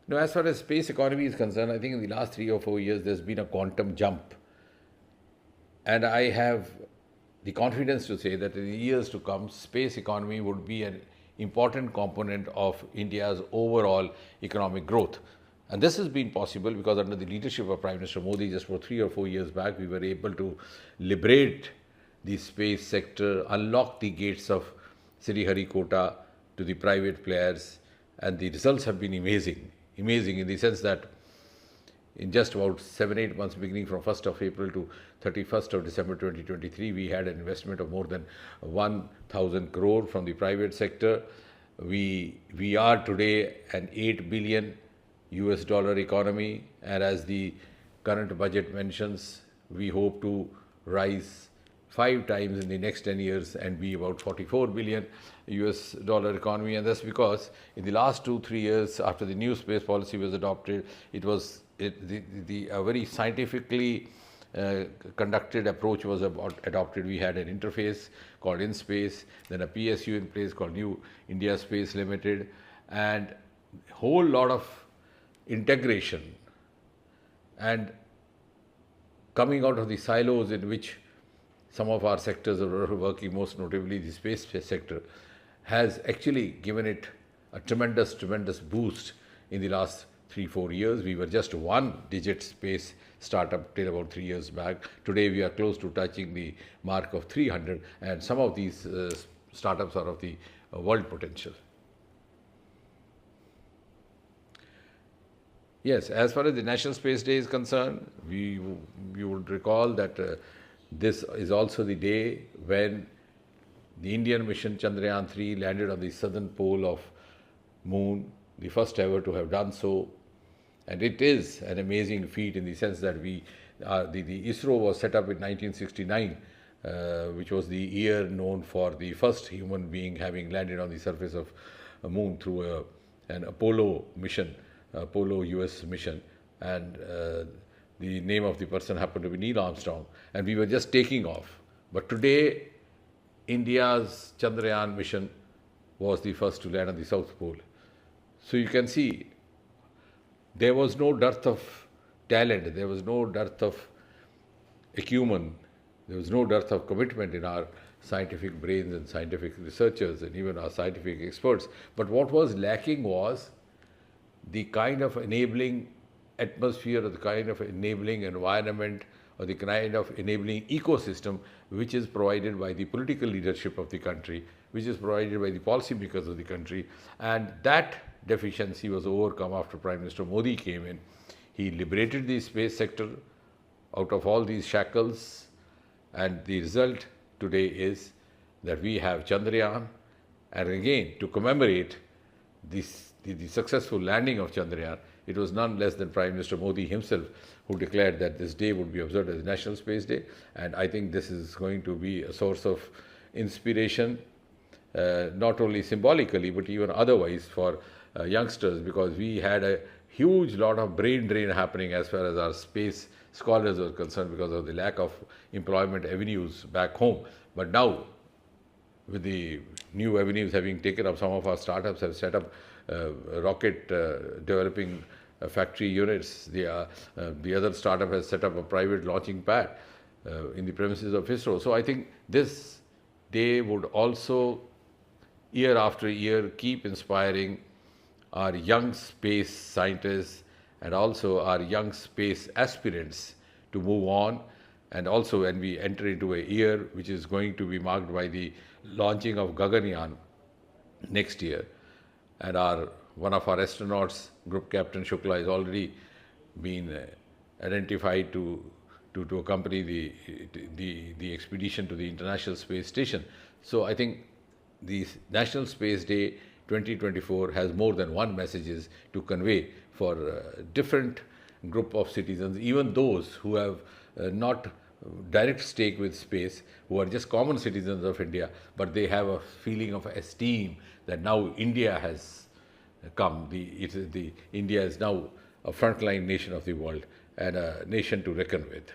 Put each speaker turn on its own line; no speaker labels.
No, as far as space economy is concerned, I think in the last 3 or 4 years there's been a quantum jump. And I have the confidence to say that in the years to come, space economy would be an important component of India's overall economic growth. And this has been possible because under the leadership of Prime Minister Modi, just for 3 or 4 years back, we were able to liberate the space sector, unlock the gates of Sriharikota to the private players, and the results have been amazing. Amazing in the sense that in just about 7-8 months, beginning from 1st of April to 31st of December 2023, we had an investment of more than 1,000 crore from the private sector. We are today an $8 billion US dollar economy, and as the current budget mentions, we hope to rise 5 times in the next 10 years and be about 44 billion US dollar economy. And that's because in the last 2-3 years after the new space policy was adopted, it was a very scientifically conducted approach was adopted. We had an interface called InSpace, then a PSU in place called New India Space Limited, and a whole lot of integration and coming out of the silos in which some of our sectors are working, most notably the space sector, has actually given it a tremendous boost in the last 3-4 years. We were just one-digit space startup till about 3 years back. Today we are close to touching the mark of 300, and some of these startups are of the world potential. Yes, as far as the National Space Day is concerned, you would recall that this is also the day when the Indian mission Chandrayaan-3 landed on the southern pole of Moon, the first ever to have done so. And it is an amazing feat in the sense that the ISRO was set up in 1969, which was the year known for the first human being having landed on the surface of Moon through an Apollo mission, Apollo US mission, and the name of the person happened to be Neil Armstrong, and we were just taking off. But today, India's Chandrayaan mission was the first to land on the South Pole. So you can see there was no dearth of talent, there was no dearth of acumen, there was no dearth of commitment in our scientific brains and scientific researchers and even our scientific experts. But what was lacking was the kind of enabling atmosphere or the kind of enabling environment or the kind of enabling ecosystem which is provided by the political leadership of the country, which is provided by the policymakers of the country. And that deficiency was overcome after Prime Minister Modi came in. He liberated the space sector out of all these shackles, and the result today is that we have Chandrayaan. And again, to commemorate the successful landing of Chandrayaan, it was none less than Prime Minister Modi himself who declared that this day would be observed as National Space Day. And I think this is going to be a source of inspiration, not only symbolically but even otherwise for youngsters, because we had a huge lot of brain drain happening as far as our space scholars were concerned because of the lack of employment avenues back home. But now, with the new avenues having taken up, some of our startups have set up rocket developing factory units. The other startup has set up a private launching pad in the premises of ISRO. So I think this day would also, year after year, keep inspiring our young space scientists and also our young space aspirants to move on. And also when we enter into a year which is going to be marked by the launching of Gaganyaan next year, and one of our astronauts, Group Captain Shukla, has already been identified to accompany the expedition to the International Space Station. So I think the National Space Day 2024 has more than one messages to convey for a different group of citizens, even those who have not direct stake with space, who are just common citizens of India, but they have a feeling of esteem that now India has come. India is now a frontline nation of the world and a nation to reckon with.